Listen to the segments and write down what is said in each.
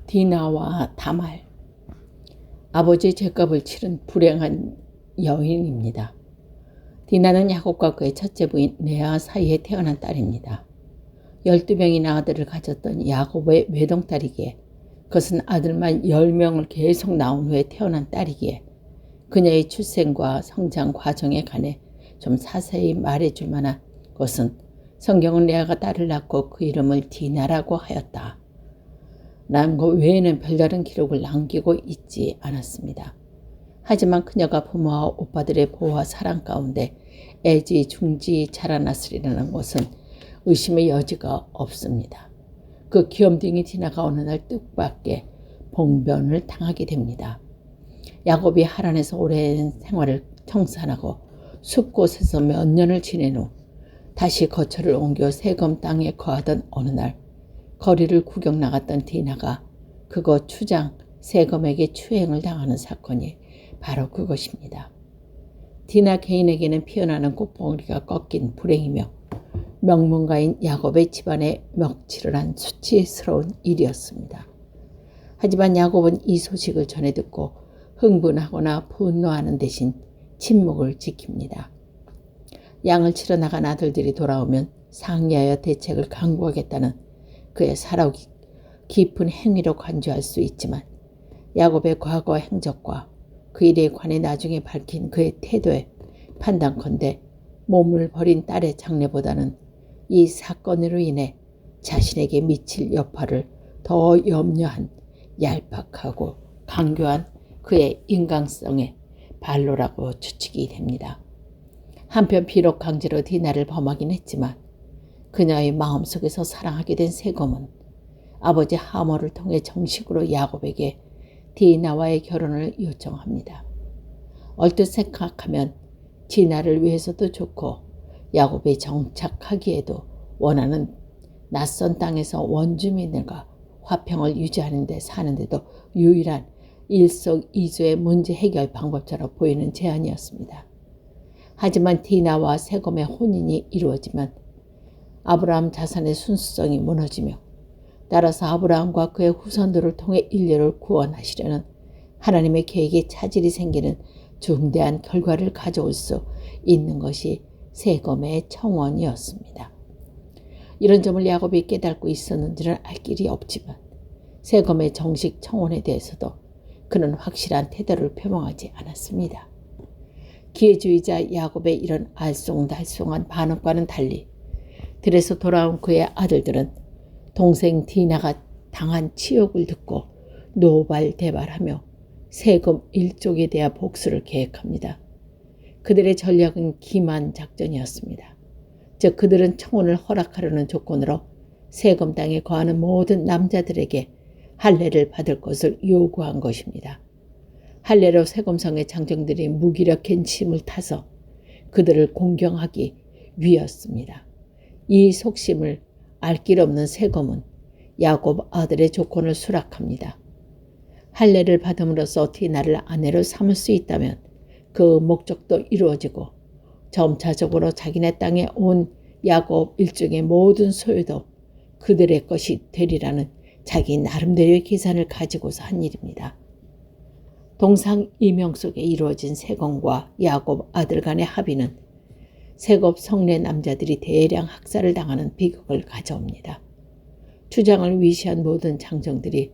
디나와 다말. 아버지의 죄값을 치른 불행한 여인입니다. 디나는 야곱과 그의 첫째 부인 레아 사이에 태어난 딸입니다. 12명이나 아들을 가졌던 야곱의 외동딸이기에, 그것은 아들만 10명을 계속 낳은 후에 태어난 딸이기에 그녀의 출생과 성장 과정에 관해 좀 자세히 말해줄 만한 것은 성경은 레아가 딸을 낳고 그 이름을 디나라고 하였다 라는 것 외에는 별다른 기록을 남기고 있지 않았습니다. 하지만 그녀가 부모와 오빠들의 보호와 사랑 가운데 애지중지 자라났으리라는 것은 의심의 여지가 없습니다. 그 귀염둥이 디나가 어느 날 뜻밖의 봉변을 당하게 됩니다. 야곱이 하란에서 오랜 생활을 청산하고 숲곳에서 몇 년을 지낸 후 다시 거처를 옮겨 세검 땅에 거하던 어느 날, 거리를 구경 나갔던 디나가 그곳 추장 세검에게 추행을 당하는 사건이 바로 그것입니다. 디나 개인에게는 피어나는 꽃봉오리가 꺾인 불행이며 명문가인 야곱의 집안에 먹칠을 한 수치스러운 일이었습니다. 하지만 야곱은 이 소식을 전해 듣고 흥분하거나 분노하는 대신 침묵을 지킵니다. 양을 치러 나간 아들들이 돌아오면 상의하여 대책을 강구하겠다는 그의 살아 깊은 행위로 간주할 수 있지만, 야곱의 과거 행적과 그 일에 관해 나중에 밝힌 그의 태도에 판단컨대 몸을 버린 딸의 장래보다는 이 사건으로 인해 자신에게 미칠 여파를 더 염려한 얄팍하고 강교한 그의 인간성의 발로라고 추측이 됩니다. 한편 비록 강제로 디나를 범하긴 했지만 그녀의 마음속에서 사랑하게 된 세검은 아버지 하모를 통해 정식으로 야곱에게 디나와의 결혼을 요청합니다. 얼뜻 생각하면 디나를 위해서도 좋고 야곱이 정착하기에도 원하는 낯선 땅에서 원주민들과 화평을 유지하는 데 사는데도 유일한 일석이조의 문제 해결 방법처럼 보이는 제안이었습니다. 하지만 디나와 세검의 혼인이 이루어지면 아브라함 자산의 순수성이 무너지며, 따라서 아브라함과 그의 후손들을 통해 인류를 구원하시려는 하나님의 계획에 차질이 생기는 중대한 결과를 가져올 수 있는 것이 세검의 청원이었습니다. 이런 점을 야곱이 깨닫고 있었는지는 알 길이 없지만 세검의 정식 청원에 대해서도 그는 확실한 태도를 표명하지 않았습니다. 기회주의자 야곱의 이런 알쏭달쏭한 반응과는 달리 들에서 돌아온 그의 아들들은 동생 디나가 당한 치욕을 듣고 노발대발하며 세검 일족에 대한 복수를 계획합니다. 그들의 전략은 기만 작전이었습니다. 즉 그들은 청혼을 허락하려는 조건으로 세검 땅에 거하는 모든 남자들에게 할례를 받을 것을 요구한 것입니다. 할례로 세검성의 장정들이 무기력한 침을 타서 그들을 공경하기 위였습니다. 이 속심을 알 길 없는 세검은 야곱 아들의 조건을 수락합니다. 할례를 받음으로써 디나를 아내로 삼을 수 있다면 그 목적도 이루어지고 점차적으로 자기네 땅에 온 야곱 일족의 모든 소유도 그들의 것이 되리라는 자기 나름대로의 계산을 가지고서 한 일입니다. 동상이명 속에 이루어진 세검과 야곱 아들 간의 합의는 세검 성내 남자들이 대량 학살을 당하는 비극을 가져옵니다. 추장을 위시한 모든 장정들이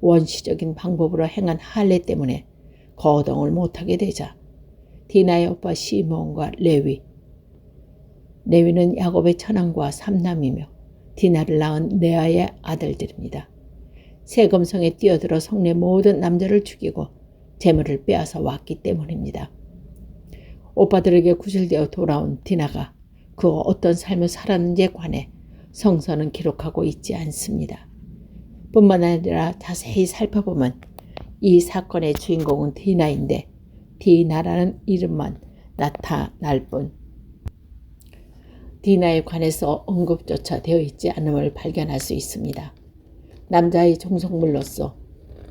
원시적인 방법으로 행한 할례 때문에 거동을 못하게 되자 디나의 오빠 시몬과 레위는 야곱의 처남과 삼남이며 디나를 낳은 레아의 아들들입니다. 세검성에 뛰어들어 성내 모든 남자를 죽이고 재물을 빼앗아 왔기 때문입니다. 오빠들에게 구실되어 돌아온 디나가 그 어떤 삶을 살았는지에 관해 성서는 기록하고 있지 않습니다. 뿐만 아니라 자세히 살펴보면 이 사건의 주인공은 디나인데 디나라는 이름만 나타날 뿐 디나에 관해서 언급조차 되어 있지 않음을 발견할 수 있습니다. 남자의 종속물로서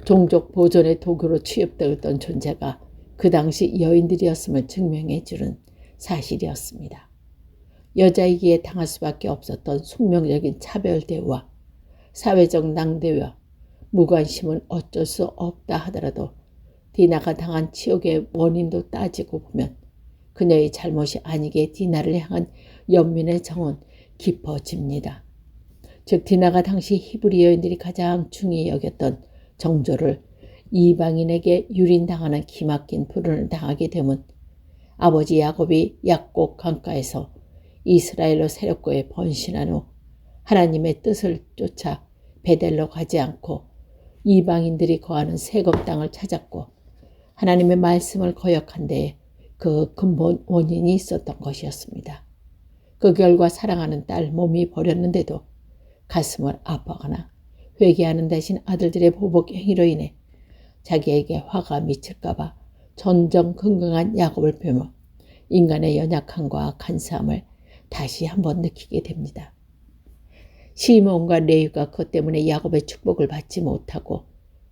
종족 보존의 도구로 취급되었던 존재가 그 당시 여인들이었음을 증명해 주는 사실이었습니다. 여자이기에 당할 수밖에 없었던 숙명적인 차별 대우와 사회적 낭대와 무관심은 어쩔 수 없다 하더라도 디나가 당한 치욕의 원인도 따지고 보면 그녀의 잘못이 아니게 디나를 향한 연민의 정은 깊어집니다. 즉 디나가 당시 히브리 여인들이 가장 중히 여겼던 정조를 이방인에게 유린당하는 기막힌 불운을 당하게 되면 아버지 야곱이 약곡 강가에서 이스라엘로 세력고에 번신한 후 하나님의 뜻을 쫓아 베델로 가지 않고 이방인들이 거하는 세겜 땅을 찾았고 하나님의 말씀을 거역한 데에 그 근본 원인이 있었던 것이었습니다. 그 결과 사랑하는 딸 몸이 버렸는데도 가슴을 아파하거나 회개하는 대신 아들들의 보복 행위로 인해 자기에게 화가 미칠까봐 전정긍긍한 야곱을 뵈며 인간의 연약함과 간사함을 다시 한번 느끼게 됩니다. 시므온과 레위가 그것 때문에 야곱의 축복을 받지 못하고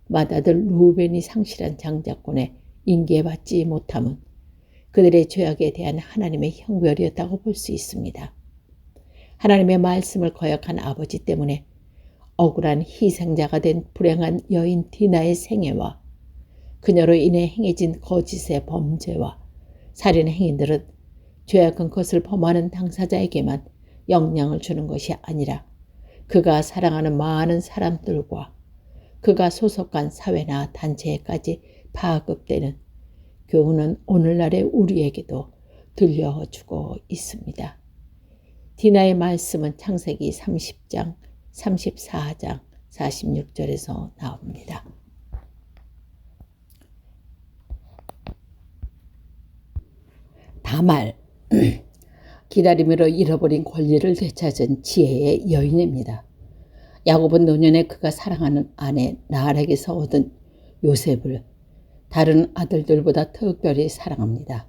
맏아들 루벤이 상실한 장자권에 인계받지 못함은 그들의 죄악에 대한 하나님의 형벌이었다고 볼 수 있습니다. 하나님의 말씀을 거역한 아버지 때문에 억울한 희생자가 된 불행한 여인 디나의 생애와 그녀로 인해 행해진 거짓의 범죄와 살인 행위들은 죄악한 것을 범하는 당사자에게만 영향을 주는 것이 아니라 그가 사랑하는 많은 사람들과 그가 소속한 사회나 단체에까지 파급되는 교훈은 오늘날의 우리에게도 들려주고 있습니다. 디나의 말씀은 창세기 30장, 34장, 46절에서 나옵니다. 다말, 기다림으로 잃어버린 권리를 되찾은 지혜의 여인입니다. 야곱은 노년에 그가 사랑하는 아내 라헬에게서 얻은 요셉을 다른 아들들보다 특별히 사랑합니다.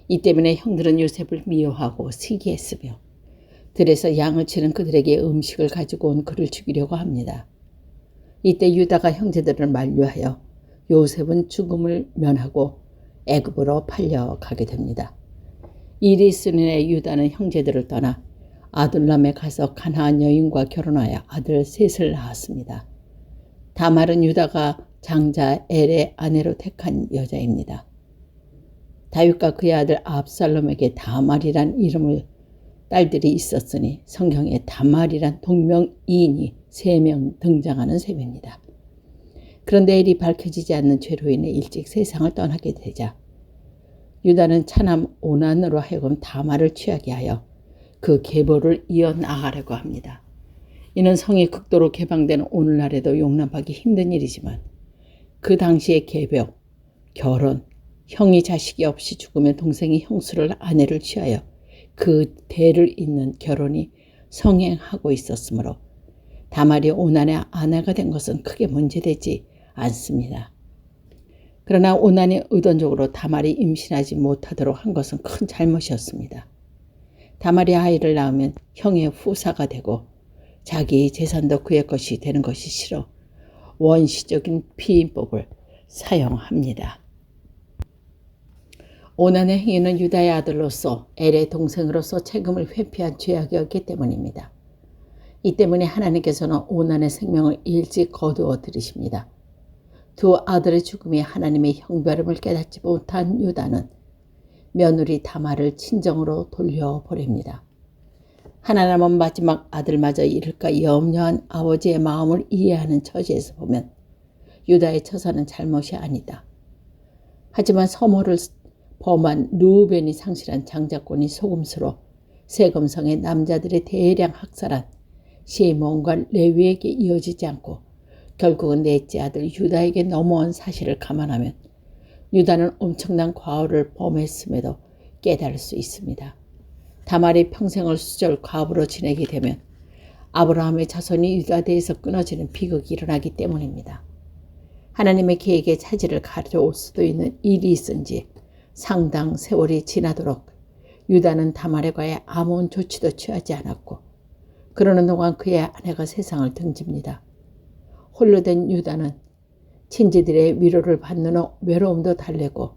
이 때문에 형들은 요셉을 미워하고 시기했으며 들에서 양을 치는 그들에게 음식을 가지고 온 그를 죽이려고 합니다. 이때 유다가 형제들을 만류하여 요셉은 죽음을 면하고 애굽으로 팔려가게 됩니다. 일이 있으니 유다는 형제들을 떠나 아둘람에 가서 가나안 여인과 결혼하여 아들 셋을 낳았습니다. 다말은 유다가 장자 엘의 아내로 택한 여자입니다. 다윗과 그의 아들 압살롬에게 다말이란 이름을 딸들이 있었으니 성경에 다말이란 동명이인이 3명 등장하는 셈입니다. 그런데 엘이 밝혀지지 않는 죄로 인해 일찍 세상을 떠나게 되자 유다는 차남 오난으로 하여금 다말을 취하게 하여 그 계보를 이어나가려고 합니다. 이는 성이 극도로 개방된 오늘날에도 용납하기 힘든 일이지만 그 당시의 계보, 결혼, 형이 자식이 없이 죽으면 동생이 형수를 아내를 취하여 그 대를 잇는 결혼이 성행하고 있었으므로 다말이 오난의 아내가 된 것은 크게 문제되지 않습니다. 그러나 오난이 의도적으로 다말이 임신하지 못하도록 한 것은 큰 잘못이었습니다. 다말이 아이를 낳으면 형의 후사가 되고 자기 재산도 그의 것이 되는 것이 싫어 원시적인 피임법을 사용합니다. 오난의 행위는 유다의 아들로서 엘의 동생으로서 책임을 회피한 죄악이었기 때문입니다. 이 때문에 하나님께서는 오난의 생명을 일찍 거두어 들이십니다. 두 아들의 죽음이 하나님의 형벌임을 깨닫지 못한 유다는 며느리 다말을 친정으로 돌려보냅니다. 하나님은 마지막 아들마저 잃을까 염려한 아버지의 마음을 이해하는 처지에서 보면 유다의 처사는 잘못이 아니다. 하지만 서모를 범한 루벤이 상실한 장자권이 속임수로 세겜성의 남자들의 대량 학살한 시므온과 레위에게 이어지지 않고 결국은 넷째 아들 유다에게 넘어온 사실을 감안하면 유다는 엄청난 과오를 범했음에도 깨달을 수 있습니다. 다말이 평생을 수절 과부로 지내게 되면 아브라함의 자손이 유다대에서 끊어지는 비극이 일어나기 때문입니다. 하나님의 계획에 차질을 가져올 수도 있는 일이 있은지 상당 세월이 지나도록 유다는 다말에 관해 아무런 조치도 취하지 않았고 그러는 동안 그의 아내가 세상을 등집니다. 홀로 된 유다는 친지들의 위로를 받는 후 외로움도 달래고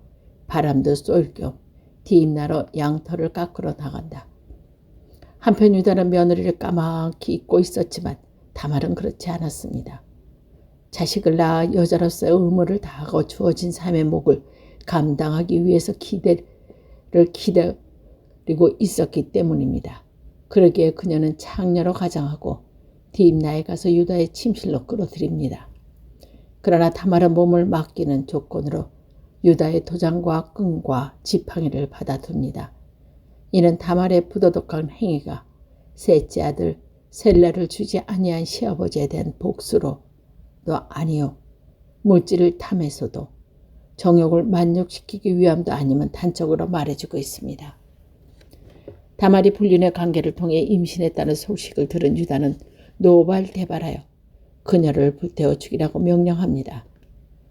바람도 쏠 겸 뒤입나로 양털을 깎으러 나간다. 한편 유다는 며느리를 까맣게 잊고 있었지만 다말은 그렇지 않았습니다. 자식을 낳아 여자로서의 의무를 다하고 주어진 삶의 몫을 감당하기 위해서 기대를 기다리고 있었기 때문입니다. 그러기에 그녀는 창녀로 가장하고 딥나에 가서 유다의 침실로 끌어들입니다. 그러나 다말은 몸을 맡기는 조건으로 유다의 도장과 끈과 지팡이를 받아둡니다. 이는 다말의 부도덕한 행위가 셋째 아들 셀라를 주지 아니한 시아버지에 대한 복수로도 아니요 물질을 탐해서도 정욕을 만족시키기 위함도 아님은 단적으로 말해주고 있습니다. 다말이 불륜의 관계를 통해 임신했다는 소식을 들은 유다는 노발대발하여 그녀를 불태워 죽이라고 명령합니다.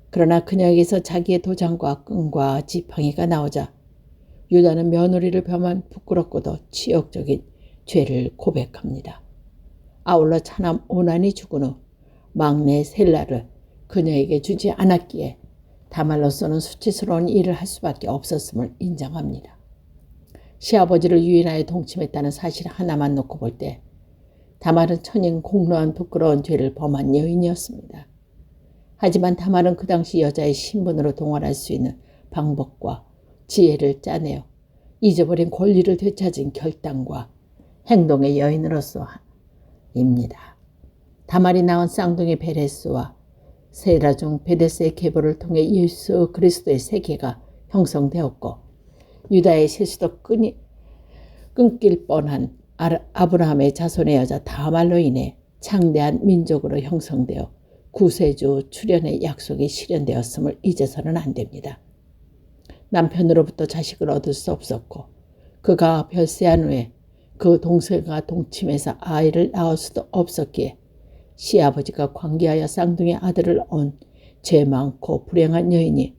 그러나 그녀에게서 자기의 도장과 끈과 지팡이가 나오자 유다는 며느리를 범한 부끄럽고도 치욕적인 죄를 고백합니다. 아울러 차남 오난이 죽은 후 막내 셀라를 그녀에게 주지 않았기에 다말로서는 수치스러운 일을 할 수밖에 없었음을 인정합니다. 시아버지를 유인하여 동침했다는 사실 하나만 놓고 볼 때 다말은 천인 공로한 부끄러운 죄를 범한 여인이었습니다. 하지만 다말은 그 당시 여자의 신분으로 동원할 수 있는 방법과 지혜를 짜내어 잊어버린 권리를 되찾은 결단과 행동의 여인으로서입니다. 다말이 낳은 쌍둥이 베레스와 세라 중 베데스의 계보를 통해 예수 그리스도의 세계가 형성되었고 유다의 실수도 끊길 뻔한 아브라함의 자손의 여자 다말로 인해 창대한 민족으로 형성되어 구세주 출현의 약속이 실현되었음을 잊어서는 안 됩니다. 남편으로부터 자식을 얻을 수 없었고 그가 별세한 후에 그 동생과 동침해서 아이를 낳을 수도 없었기에 시아버지가 관계하여 쌍둥이 아들을 얻은 죄 많고 불행한 여인이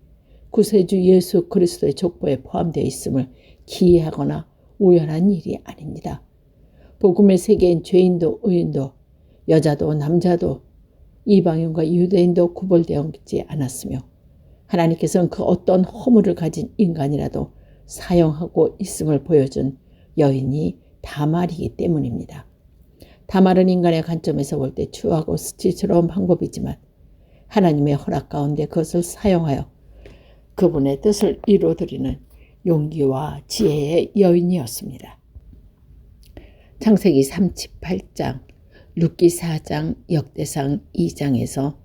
구세주 예수 그리스도의 족보에 포함되어 있음을 기이하거나 우연한 일이 아닙니다. 복음의 세계인 죄인도 의인도 여자도 남자도 이방인과 유대인도 구별되지 않았으며 하나님께서는 그 어떤 허물을 가진 인간이라도 사용하고 있음을 보여준 여인이 다말이기 때문입니다. 다말은 인간의 관점에서 볼 때 추하고 수치스러운 방법이지만 하나님의 허락 가운데 그것을 사용하여 그분의 뜻을 이루어드리는 용기와 지혜의 여인이었습니다. 창세기 38장, 룻기 4장, 역대상 2장에서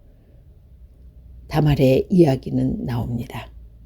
다말의 이야기는 나옵니다.